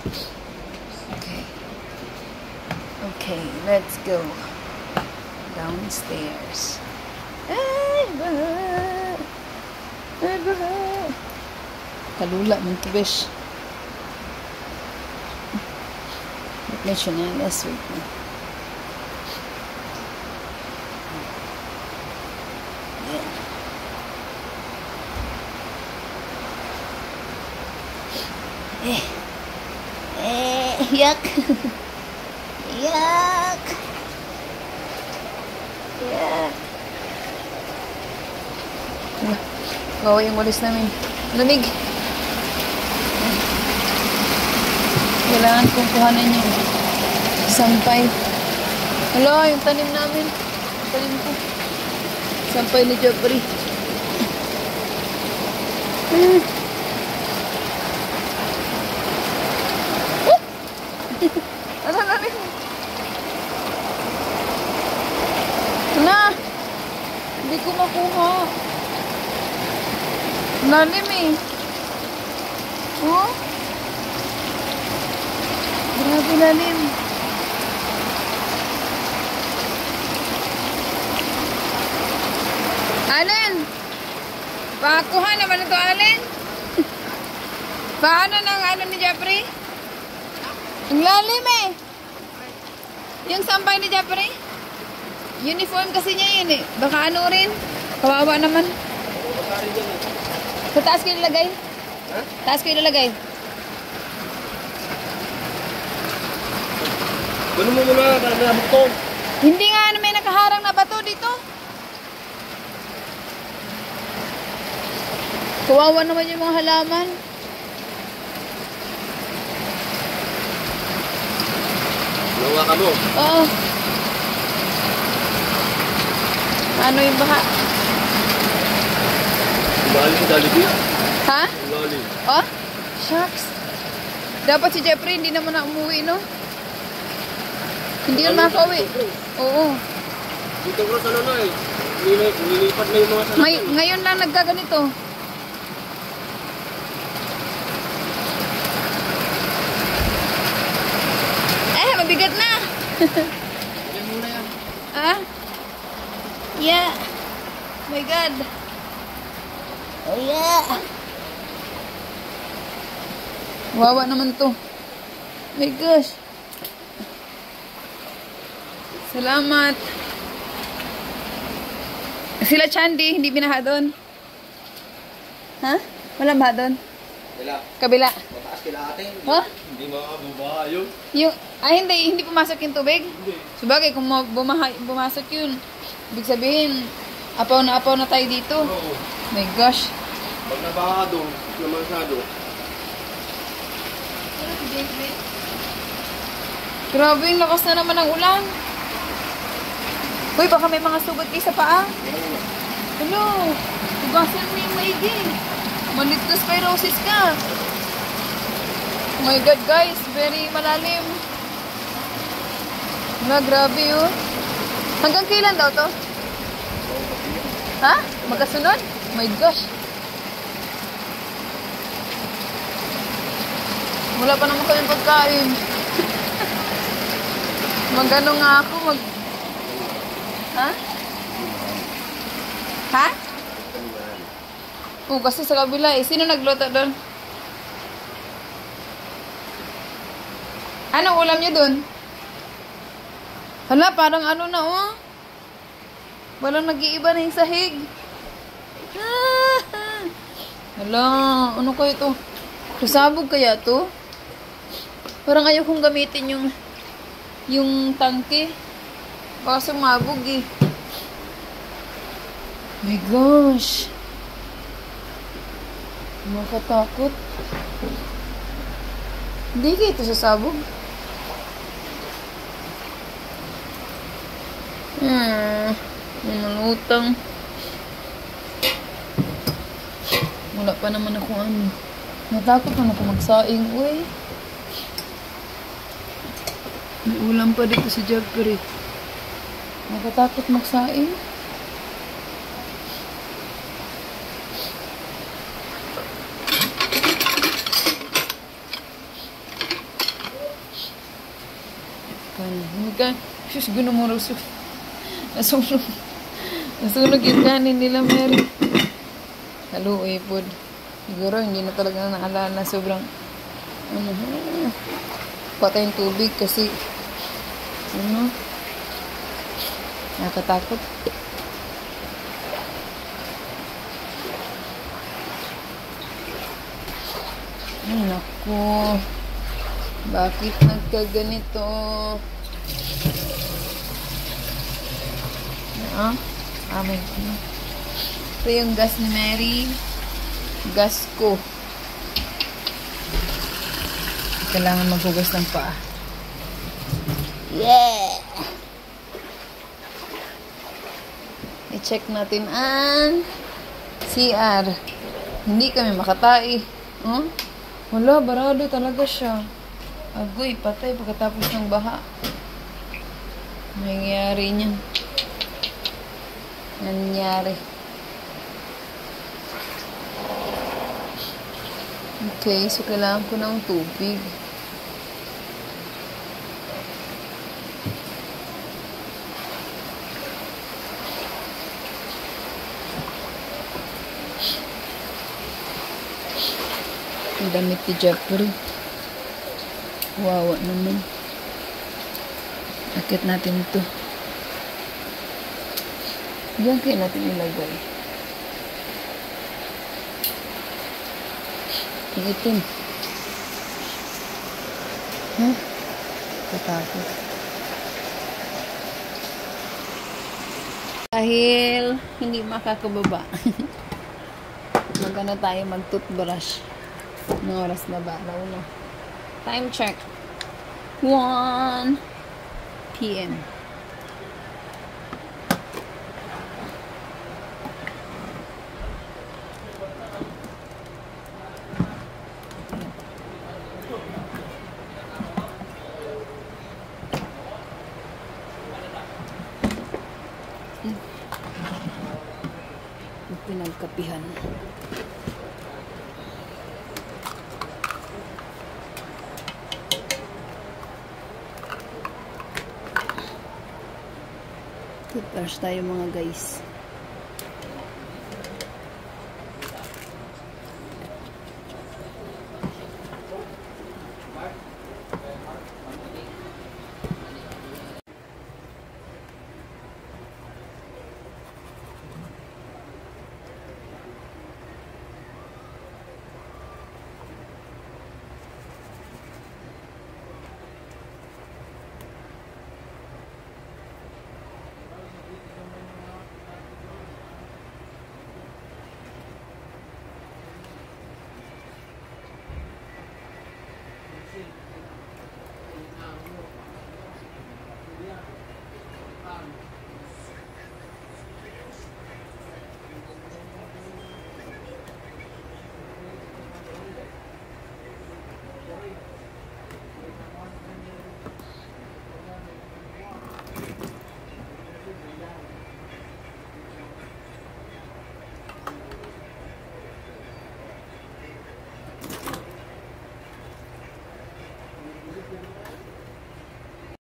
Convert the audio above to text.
Okay. Okay, let's go downstairs. Ay, baha! Ay, baha! Kalula, man to, besh. Wait na siya na. Let's wait na. Yak. Yak. Yak. Bawa yung walis namin. Lamig. Kailangan kong kuhanan yung sampay. Hala, yung tanim namin. Tanim ko. Sampay ni Jeffrey. Ano na rin? Na! Hindi ko makuha. Lalim eh. Oh? Grabe lalim. Alin? Pakuha naman ito, Alin? Paano ng ano ni Jeffrey? Ang lalim eh. Yung sampay ni Jeffrey? Uniform kasi niya yun eh. Baka ano rin? Kawawa naman. Sa taas ko ilalagay? Ha? Taas ko ilalagay? Ganun mo muna, nabok to. Hindi nga may nakaharang na bato dito. Kawawa naman yung mga halaman. Nawa ka mo? Oo. Ano yung baha? Lalim sa Jollibee. Ha? Lalim. Oh? Shucks. Dapat si Jeffrey hindi naman na umuwi, no? Hindi yun makauwi. Oo. Dito ko sa ano eh. Nilipat na yung mga sasakyan. Ngayon lang nagkaganito. Mabigat na. Yan muna yan. Ah? Yeah. Oh my God. Oh yeah. Wawa naman to. My gosh. Salamat. Sila Chandy, hindi binaha doon. Ha? Walang baha doon? Kabila. Kabila. Mataas kila atin. Ha? Hindi makabubaha yun. Hindi pumasok yung tubig? Hindi. Sabagay, kung bumasok yun, ibig sabihin, apaw na tayo dito. Oo. My gosh. Pag nabaha doon, namansado. Grabe, yung lakas na naman ng ulan. Uy, baka may mga sugat kayo sa paa. Hello, tugasan mo yung maigi. Maniptospirosis ka. Oh my God, guys, very malalim. Wala, grabe yun. Hanggang kailan daw to? Ha? Magkasunod? Oh my gosh. Wala pa naman kayong pagkain. Magano nga ako, Ha? Ha? Oo, kasi sa kabila eh. Sino nagluto doon? Anong ulam niyo doon? Hala, parang ano na oh. Walang nag-iiba na yung sahig. Hala, ano kayo to? Sasabog kaya to? Parang ayaw kong gamitin yung tangke. Baka sumabog eh. My gosh. Makatakot. Hindi kayo ito sasabog. Manutang. Wala pa naman ako ano. Natakot na ako magsaing. Uy. May ulam pa dito si Jeffrey. Nakatakot magsaing. kanin. Hindi ka, sus, ginumuro sus. Nasunog. Nasunog yung kanin nila, Mary. Haluoy po. Siguro, hindi na talaga naalala. Sobrang, patay yung tubig kasi, nakatakot. Ay, naku. Bakit nagkaganito? Amin. Ito yung gas ni Mary. Gas ko. Kailangan maghugas ng paa. Yeah! I-check natin ang CR. Hindi kami makatai. Wala, barado talaga siya. Agoy, patay pagkatapos ng baha. Nangyari niyan. Nangyari. Okay, so kailangan ko ng tubig. Ang damit ni Jeffrey. Wawa naman. Akit natin ito. Diyan kayo natin ilagay. Ang itim. Katakot. Dahil hindi makakababa. Magana tayo mag-toothbrush. Anong oras na ba? Launa. Time check. 1 p.m. Pinagkapihan. Toothbrush tayo mga guys.